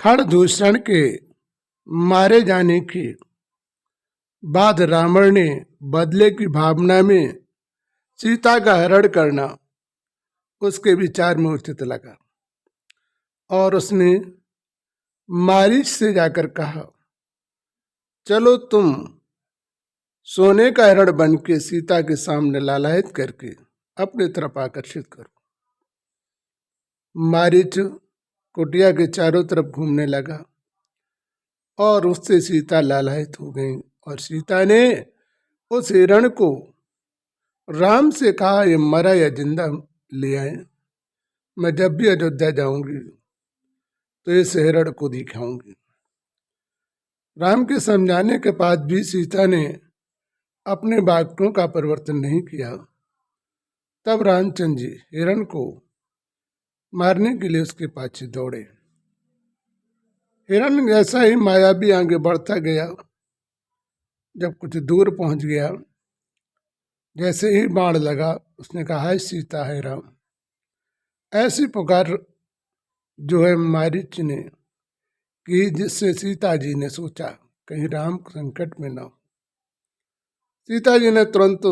खरदूषण के मारे जाने के बाद रावण ने बदले की भावना में सीता का हरण करना उसके विचार में उचित लगा और उसने मारीच से जाकर कहा, चलो तुम सोने का हरण बन के सीता के सामने लालायित करके अपनी तरफ आकर्षित करो। मारीच कुटिया के चारों तरफ घूमने लगा और उससे सीता लालायित हो गई और सीता ने उस हिरण को राम से कहा, ये मरा या जिंदा ले आए, मैं जब भी अयोध्या जाऊंगी तो इस हिरण को दिखाऊंगी। राम के समझाने के बाद भी सीता ने अपने वाक्यों का परिवर्तन नहीं किया। तब रामचंद्र जी हिरण को मारने के लिए उसके पाछे दौड़े। हिरण जैसा ही मायावी आगे बढ़ता गया, जब कुछ दूर पहुंच गया, जैसे ही बाण लगा उसने कहा, हाय सीता, है राम। ऐसी पुकार जो है मारीच ने की, जिससे सीता जी ने सोचा कहीं राम संकट में ना हो। सीता जी ने तुरंत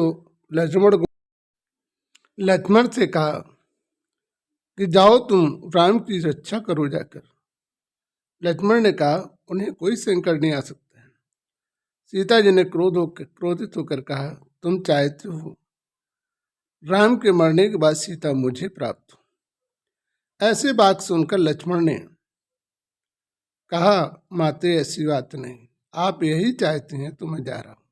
लक्ष्मण से कहा कि जाओ तुम राम की रक्षा करो जाकर। लक्ष्मण ने कहा, उन्हें कोई संकट नहीं आ सकता है। सीता जी ने क्रोधित होकर कहा, तुम चाहते हो राम के मरने के बाद सीता मुझे प्राप्त हो। ऐसे बात सुनकर लक्ष्मण ने कहा, माते ऐसी बात नहीं, आप यही चाहते हैं तो मैं जा रहा हूं,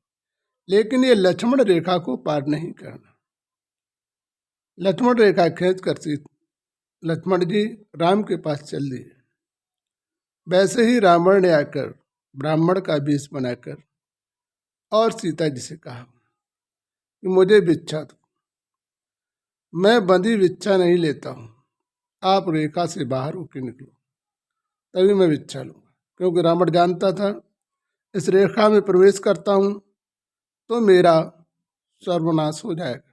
लेकिन ये लक्ष्मण रेखा को पार नहीं करना। लक्ष्मण रेखा खींच कर लक्ष्मण जी राम के पास चल दिए। वैसे ही रावण ने आकर ब्राह्मण का वेश बनाकर और सीता जी से कहा कि मुझे भिक्षा दो, मैं बंदी भिक्षा नहीं लेता हूँ, आप रेखा से बाहर होकर निकलो तभी मैं भिक्षा लूँगा। क्योंकि रावण जानता था इस रेखा में प्रवेश करता हूँ तो मेरा सर्वनाश हो जाएगा,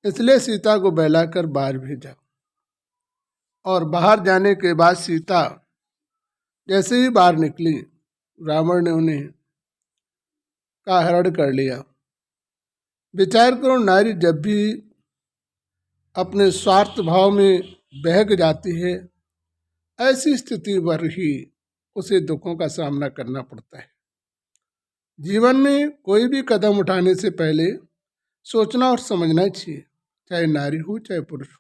इसलिए सीता को बहलाकर बाहर भेजा। और बाहर जाने के बाद सीता जैसे ही बाहर निकली, रावण ने उन्हें का हरण कर लिया। विचार करो, नारी जब भी अपने स्वार्थ भाव में बहक जाती है, ऐसी स्थिति पर ही उसे दुखों का सामना करना पड़ता है। जीवन में कोई भी कदम उठाने से पहले सोचना और समझना चाहिए, चाहे नारी हो चाहे पुरुष हो।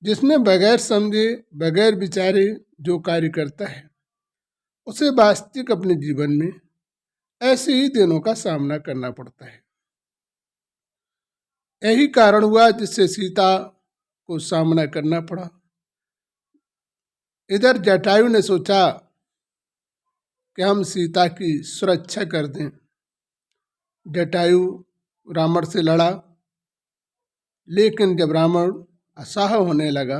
जिसने बगैर समझे बगैर विचारे जो कार्य करता है, उसे वास्तविक अपने जीवन में ऐसे ही दिनों का सामना करना पड़ता है। यही कारण हुआ जिससे सीता को सामना करना पड़ा। इधर जटायु ने सोचा कि हम सीता की सुरक्षा कर दें। जटायु रावण से लड़ा, लेकिन जब रावण असहाय होने लगा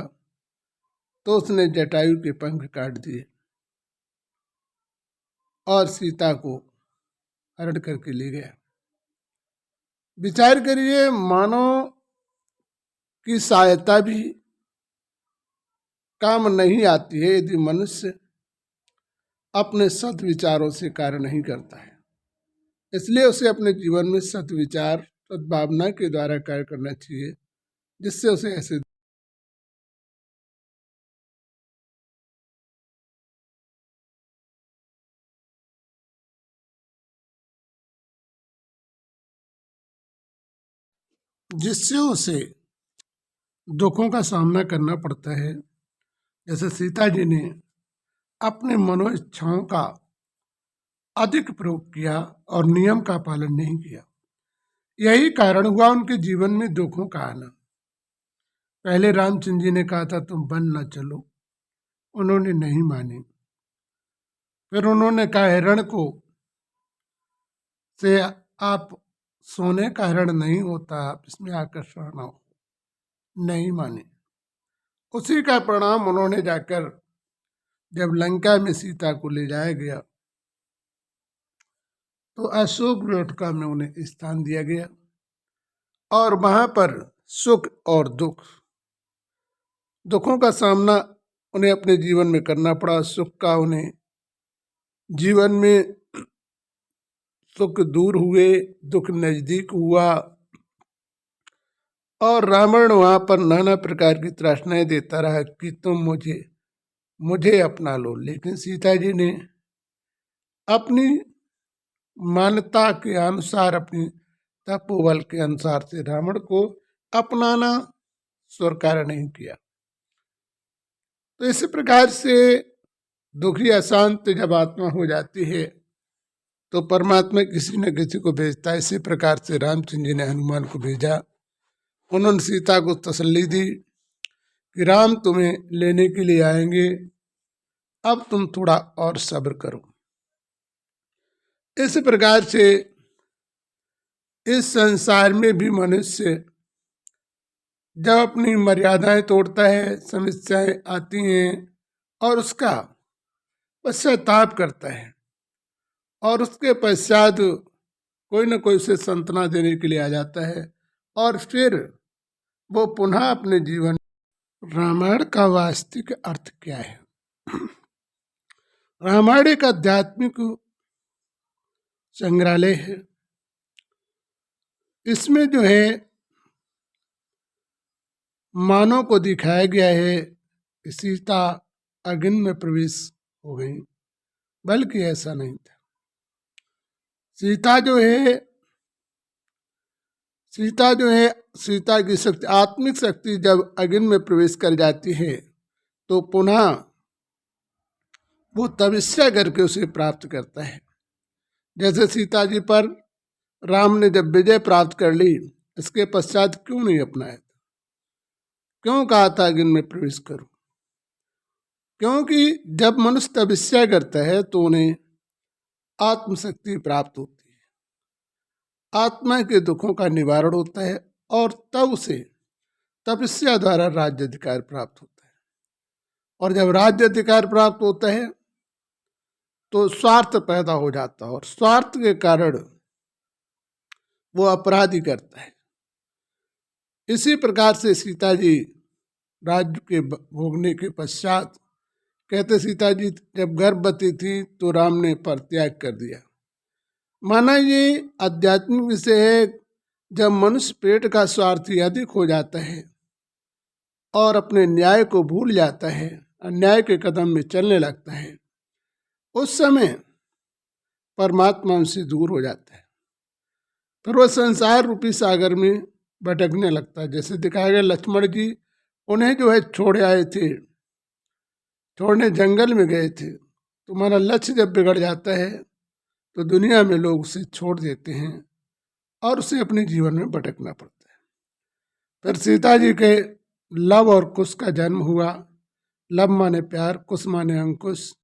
तो उसने जटायु के पंख काट दिए और सीता को हरण करके ले गया। विचार करिए, मानव की सहायता भी काम नहीं आती है यदि मनुष्य अपने सद्विचारों से कार्य नहीं करता है। इसलिए उसे अपने जीवन में सद्विचार सद्भावना के द्वारा कार्य करना चाहिए, जिससे उसे ऐसे दुखों का सामना करना पड़ता है। जैसे सीता जी ने अपने मनोइच्छाओं का अधिक प्रयोग किया और नियम का पालन नहीं किया, यही कारण हुआ उनके जीवन में दुखों का आना। पहले रामचंद्र जी ने कहा था तुम वन न चलो, उन्होंने नहीं मानी। फिर उन्होंने कहा हिरण को से आप सोने का हिरण नहीं होता, आप इसमें आकर्षण ना हो, नहीं माने। उसी का परिणाम उन्होंने जाकर जब लंका में सीता को ले जाया गया तो अशोक वाटिका में उन्हें स्थान दिया गया और वहां पर सुख और दुखों का सामना उन्हें अपने जीवन में करना पड़ा। सुख का उन्हें जीवन में सुख दूर हुए, दुख नजदीक हुआ, और रावण वहां पर नाना प्रकार की तृष्णाएं देता रहा कि तुम मुझे अपना लो। लेकिन सीता जी ने अपनी मान्यता के अनुसार, अपनी तपोबल के अनुसार से रावण को अपनाना स्वीकार नहीं किया। तो इसी प्रकार से दुखी अशांत जब आत्मा हो जाती है तो परमात्मा किसी न किसी को भेजता है। इसी प्रकार से रामचंद्र जी ने हनुमान को भेजा। उन्होंने सीता को तसल्ली दी कि राम तुम्हें लेने के लिए आएंगे, अब तुम थोड़ा और सब्र करो। इस प्रकार से इस संसार में भी मनुष्य जब अपनी मर्यादाएं तोड़ता है, समस्याएं आती हैं और उसका पश्चाताप करता है और उसके पश्चात कोई न कोई उसे सांत्वना देने के लिए आ जाता है और फिर वो पुनः अपने जीवन। रामायण का वास्तविक अर्थ क्या है? रामायण एक आध्यात्मिक संग्रहालय है। इसमें जो है मानव को दिखाया गया है कि सीता अग्नि में प्रवेश हो गई, बल्कि ऐसा नहीं था। सीता जो है सीता की शक्ति, आत्मिक शक्ति जब अग्नि में प्रवेश कर जाती है तो पुनः वो तपस्या करके उसे प्राप्त करता है। जैसे सीता जी पर राम ने जब विजय प्राप्त कर ली, इसके पश्चात क्यों नहीं अपनाया? क्यों कहा था अग्नि में प्रवेश करो? क्योंकि जब मनुष्य तपस्या करता है तो उन्हें आत्मशक्ति प्राप्त होती है, आत्मा के दुखों का निवारण होता है और तब उसे तपस्या द्वारा राज्य अधिकार प्राप्त होता है। और जब राज्य अधिकार प्राप्त होता है तो स्वार्थ पैदा हो जाता है और स्वार्थ के कारण वो अपराधी करता है। इसी प्रकार से सीता जी राज्य के भोगने के पश्चात, कहते सीता जी जब गर्भवती थी तो राम ने परित्याग कर दिया। माना ये आध्यात्मिक विषय है। जब मनुष्य पेट का स्वार्थी अधिक हो जाता है और अपने न्याय को भूल जाता है, अन्याय के कदम में चलने लगता है, उस समय परमात्मा उनसे दूर हो जाता है। फिर वह संसार रूपी सागर में भटकने लगता है। जैसे दिखाया गया लक्ष्मण जी उन्हें जो है छोड़ आए थे, छोड़ने जंगल में गए थे। तुम्हारा लक्ष्य जब बिगड़ जाता है तो दुनिया में लोग उसे छोड़ देते हैं और उसे अपने जीवन में भटकना पड़ता है। फिर सीता जी के लव और कुश का जन्म हुआ। लव माने प्यार, कुश माने अंकुश।